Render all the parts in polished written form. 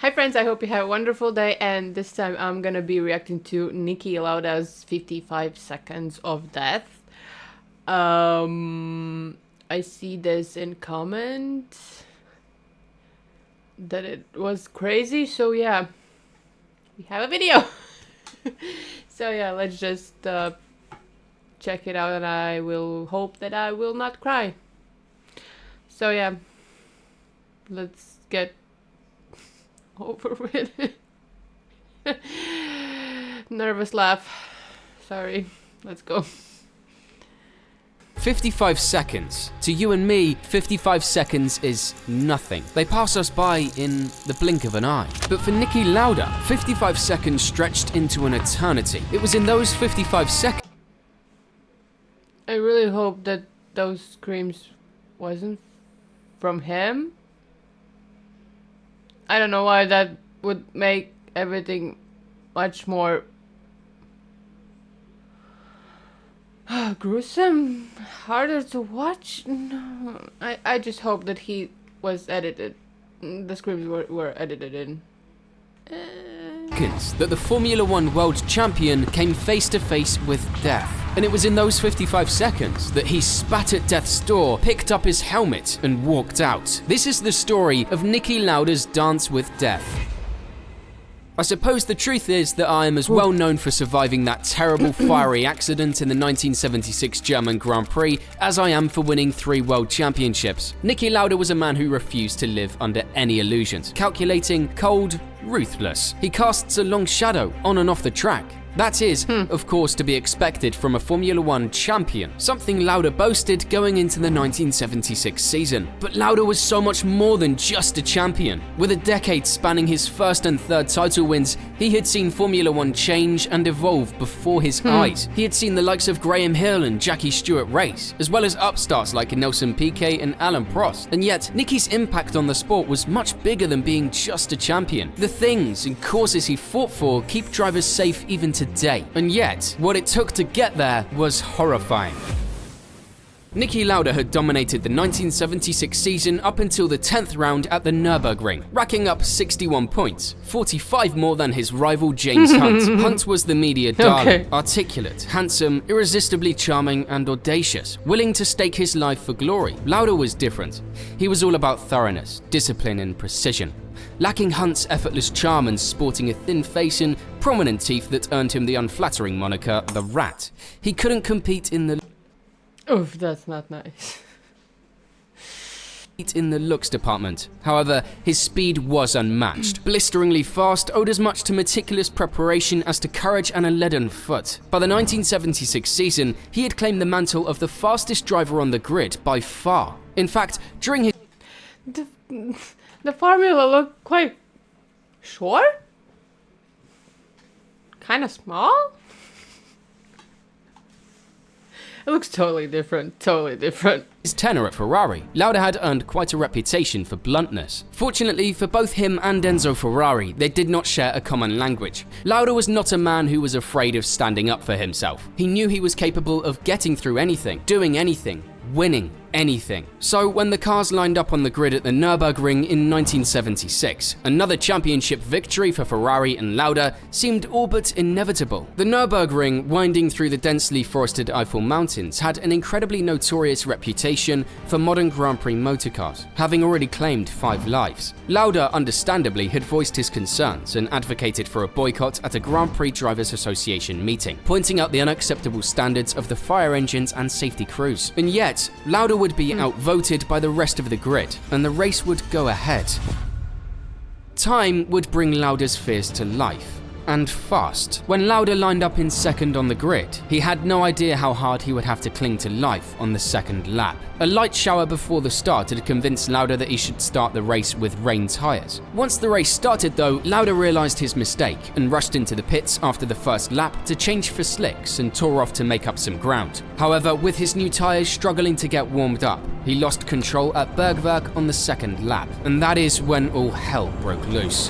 Hi friends, I hope you have a wonderful day, and this time I'm gonna be reacting to Niki Lauda's 55 seconds of death. I see this in comment that it was crazy, so yeah, we have a video. So yeah, let's just check it out, and I will hope that I will not cry. So yeah, let's get over with it. Nervous laugh. Sorry. Let's go. 55 seconds. To you and me, 55 seconds is nothing. They pass us by in the blink of an eye. But for Niki Lauda, 55 seconds stretched into an eternity. It was in those 55 seconds. I really hope that those screams wasn't from him. I don't know why that would make everything much more gruesome, harder to watch. No, I just hope that he was edited. The screams were edited in. That the Formula One world champion came face to face with death. And it was in those 55 seconds that he spat at death's door, picked up his helmet, and walked out. This is the story of Niki Lauda's dance with death. I suppose the truth is that I am as well known for surviving that terrible fiery accident in the 1976 German Grand Prix as I am for winning 3 world championships. Niki Lauda was a man who refused to live under any illusions. Calculating, cold, ruthless. He casts a long shadow on and off the track. That is, of course, to be expected from a Formula One champion, something Lauda boasted going into the 1976 season. But Lauda was so much more than just a champion. With a decade spanning his first and third title wins, he had seen Formula One change and evolve before his eyes. He had seen the likes of Graham Hill and Jackie Stewart race, as well as upstarts like Nelson Piquet and Alain Prost. And yet, Niki's impact on the sport was much bigger than being just a champion. The things and causes he fought for keep drivers safe even today. And yet, what it took to get there was horrifying. Niki Lauda had dominated the 1976 season up until the 10th round at the Nurburgring, racking up 61 points, 45 more than his rival James Hunt. Hunt was the media darling, articulate, handsome, irresistibly charming and audacious, willing to stake his life for glory. Lauda was different. He was all about thoroughness, discipline and precision. Lacking Hunt's effortless charm and sporting a thin face and prominent teeth that earned him the unflattering moniker The Rat, he couldn't compete in the Oof, that's not nice. In the looks department. However, his speed was unmatched. Blisteringly fast, owed as much to meticulous preparation as to courage and a leaden foot. By the 1976 season, he had claimed the mantle of the fastest driver on the grid by far. In fact, during his The formula looked quite short? Kind of small? It looks totally different, His tenure at Ferrari, Lauda had earned quite a reputation for bluntness. Fortunately for both him and Enzo Ferrari, they did not share a common language. Lauda was not a man who was afraid of standing up for himself. He knew he was capable of getting through anything, doing anything, winning anything. So when the cars lined up on the grid at the Nurburgring in 1976, another championship victory for Ferrari and Lauda seemed all but inevitable. The Nurburgring, winding through the densely forested Eifel Mountains, had an incredibly notorious reputation for modern Grand Prix motorcars, having already claimed 5 lives. Lauda, understandably, had voiced his concerns and advocated for a boycott at a Grand Prix Drivers Association meeting, pointing out the unacceptable standards of the fire engines and safety crews. And yet, Lauda would be outvoted by the rest of the grid, and the race would go ahead. Time would bring Lauda's fears to life. And fast. When Lauda lined up in second on the grid, he had no idea how hard he would have to cling to life on the second lap. A light shower before the start had convinced Lauda that he should start the race with rain tyres. Once the race started though, Lauda realised his mistake and rushed into the pits after the first lap to change for slicks and tore off to make up some ground. However, with his new tyres struggling to get warmed up, he lost control at Bergwerk on the second lap, and that is when all hell broke loose.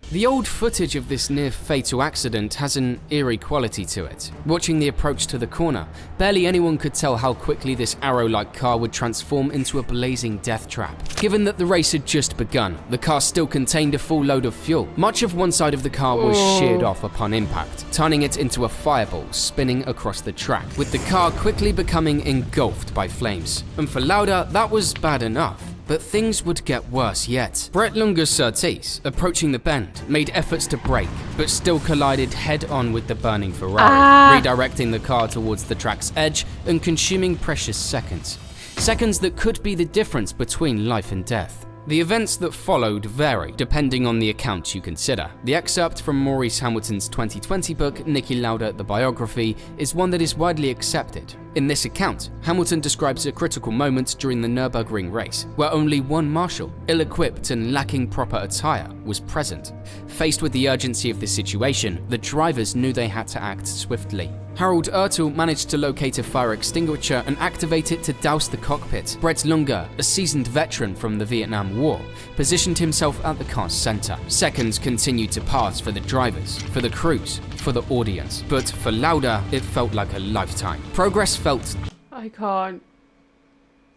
The old footage of this near-fatal accident has an eerie quality to it. Watching the approach to the corner, barely anyone could tell how quickly this arrow-like car would transform into a blazing death trap. Given that the race had just begun, the car still contained a full load of fuel. Much of one side of the car was sheared off upon impact, turning it into a fireball spinning across the track, with the car quickly becoming engulfed by flames. And for Lauda, that was bad enough. But things would get worse yet. Brett Lunger's Surtees, approaching the bend, made efforts to brake, but still collided head-on with the burning Ferrari, redirecting the car towards the track's edge and consuming precious seconds. Seconds that could be the difference between life and death. The events that followed vary, depending on the account you consider. The excerpt from Maurice Hamilton's 2020 book, Niki Lauda, the biography, is one that is widely accepted. In this account, Hamilton describes a critical moment during the Nurburgring race, where only one marshal, ill-equipped and lacking proper attire, was present. Faced with the urgency of the situation, the drivers knew they had to act swiftly. Harold Ertel managed to locate a fire extinguisher and activate it to douse the cockpit. Brett Lunger, a seasoned veteran from the Vietnam War, positioned himself at the car's center. Seconds continued to pass for the drivers, for the crews, for the audience. But for Lauda, it felt like a lifetime. Progress felt... I can't.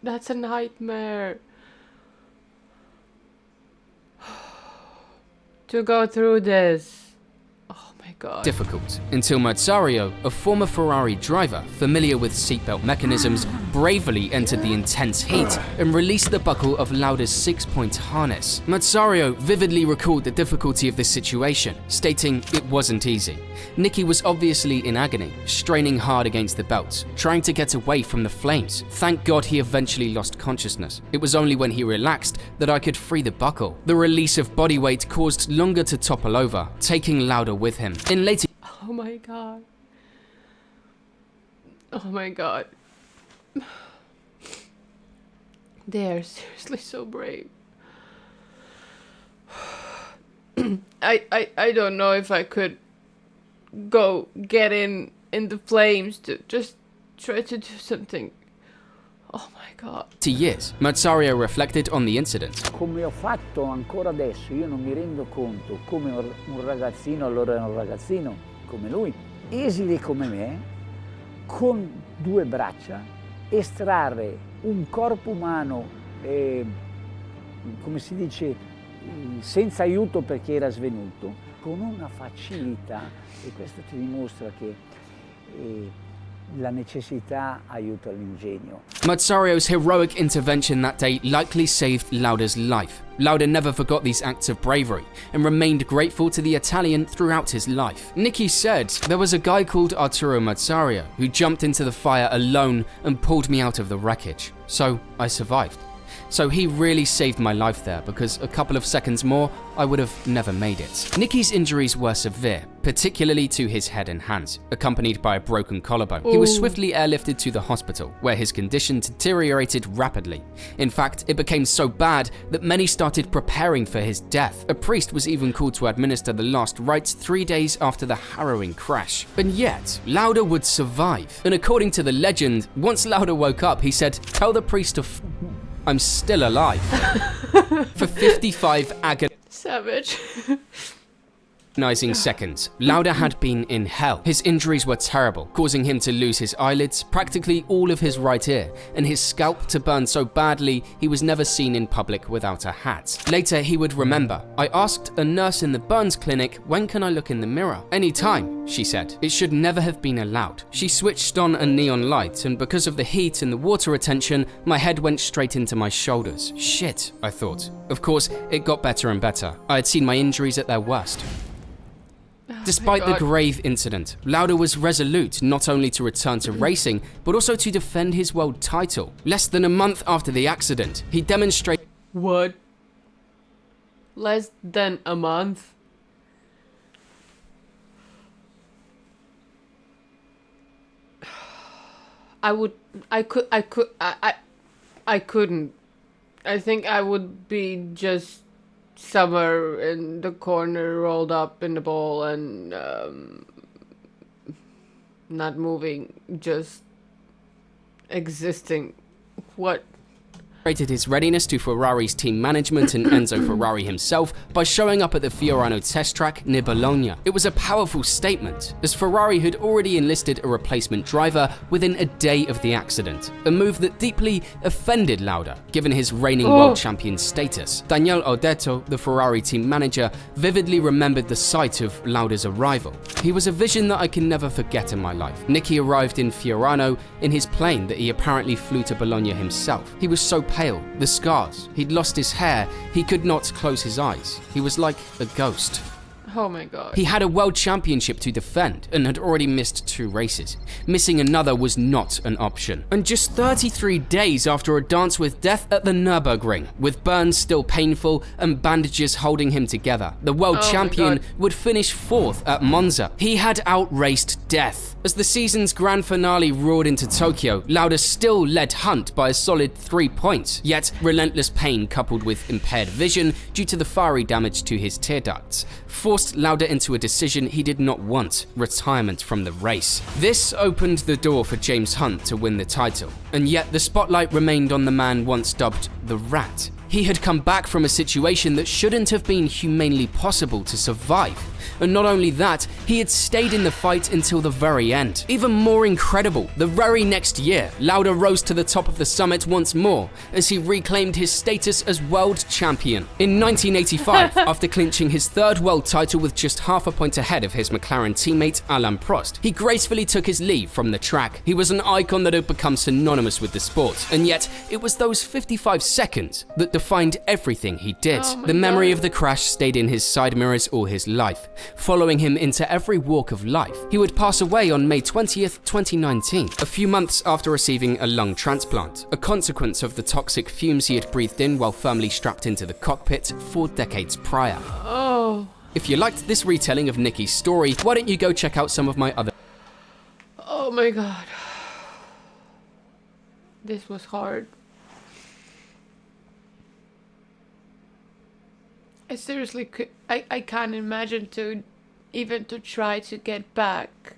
That's a nightmare. To go through this. Oh my god. difficult, until Mazzario, a former Ferrari driver familiar with seatbelt mechanisms, bravely entered the intense heat and released the buckle of Lauda's 6-point harness. Mazzario vividly recalled the difficulty of this situation, stating it wasn't easy. Niki was obviously in agony, straining hard against the belt, trying to get away from the flames. Thank God he eventually lost consciousness. It was only when he relaxed that I could free the buckle. The release of body weight caused Lunga to topple over, taking Lauda with him. In later... Oh my god. Oh my god. They are seriously so brave. I don't know if I could go get in the flames to just try to do something. Oh my god. Years, Mazzario reflected on the incident. Come ho fatto ancora adesso, io non mi rendo conto come un ragazzino, allora era un ragazzino come lui, esile come me, con 2 braccia, estrarre un corpo umano, come si dice, senza aiuto perché era svenuto, con una facilità, e questo ti dimostra che la necessità aiuta l'ingegno. Mazzario's heroic intervention that day likely saved Lauda's life. Lauda never forgot these acts of bravery and remained grateful to the Italian throughout his life. Niki said, "There was a guy called Arturo Mazzario who jumped into the fire alone and pulled me out of the wreckage. So I survived. So he really saved my life there, because a couple of seconds more, I would have never made it." Niki's injuries were severe, particularly to his head and hands, accompanied by a broken collarbone. He was swiftly airlifted to the hospital, where his condition deteriorated rapidly. In fact, it became so bad that many started preparing for his death. A priest was even called to administer the last rites 3 days after the harrowing crash. And yet, Lauda would survive. And according to the legend, once Lauda woke up, he said, "Tell the priest to I'm still alive." For 55 Savage. agonizing seconds, Lauda had been in hell. His injuries were terrible, causing him to lose his eyelids, practically all of his right ear, and his scalp to burn so badly he was never seen in public without a hat. Later he would remember, "I asked a nurse in the burns clinic, when can I look in the mirror? Anytime," she said. It should never have been allowed. She switched on a neon light, and because of the heat and the water retention, my head went straight into my shoulders. Shit, I thought. Of course, it got better and better. I had seen my injuries at their worst. Despite the grave incident, Lauda was resolute not only to return to racing, but also to defend his world title. Less than a month after the accident, he demonstrated... What? Less than a month? I couldn't. I think I would be just somewhere in the corner, rolled up in the ball and not moving, just existing. What? Rated his readiness to Ferrari's team management and Enzo Ferrari himself by showing up at the Fiorano test track near Bologna. It was a powerful statement, as Ferrari had already enlisted a replacement driver within a day of the accident, a move that deeply offended Lauda, given his reigning world champion status. Daniele Audetto, the Ferrari team manager, vividly remembered the sight of Lauda's arrival. He was a vision that I can never forget in my life. Niki arrived in Fiorano in his plane that he apparently flew to Bologna himself. He was so pale, the scars, he'd lost his hair, he could not close his eyes. He was like a ghost. Oh my god. He had a world championship to defend and had already missed 2 races. Missing another was not an option. And just 33 days after a dance with death at the Nurburgring, with burns still painful and bandages holding him together, the world champion would finish 4th at Monza. He had outraced death. As the season's grand finale roared into Tokyo, Lauda still led Hunt by a solid 3 points, yet relentless pain coupled with impaired vision due to the fiery damage to his tear ducts forced Lauda into a decision he did not want: retirement from the race. This opened the door for James Hunt to win the title, and yet the spotlight remained on the man once dubbed the Rat. He had come back from a situation that shouldn't have been humanely possible to survive. And not only that, he had stayed in the fight until the very end. Even more incredible, the very next year, Lauda rose to the top of the summit once more as he reclaimed his status as world champion. In 1985, after clinching his 3rd world title with just half a point ahead of his McLaren teammate Alain Prost, he gracefully took his leave from the track. He was an icon that had become synonymous with the sport, and yet it was those 55 seconds that defined everything he did. The memory of the crash stayed in his side mirrors all his life, following him into every walk of life. He would pass away on May 20th, 2019, a few months after receiving a lung transplant, a consequence of the toxic fumes he had breathed in while firmly strapped into the cockpit 4 decades prior. Oh. If you liked this retelling of Niki's story, why don't you go check out some of my other... Oh my god. This was hard. I seriously could, I can't imagine to even to try to get back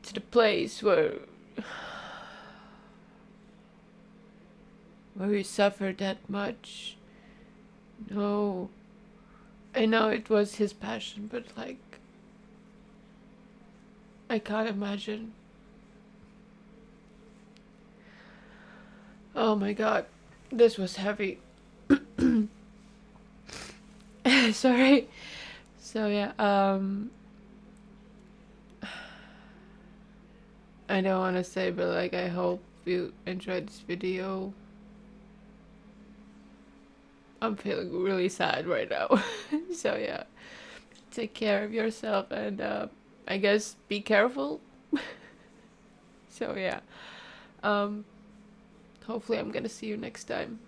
to the place where you suffered that much. No, I know it was his passion, but like, I can't imagine. Oh my god, this was heavy. Sorry. So yeah, I don't want to say, but like, I hope you enjoyed this video. I'm feeling really sad right now. So yeah, take care of yourself, and I guess be careful. So yeah, hopefully I'm gonna see you next time.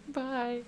Bye.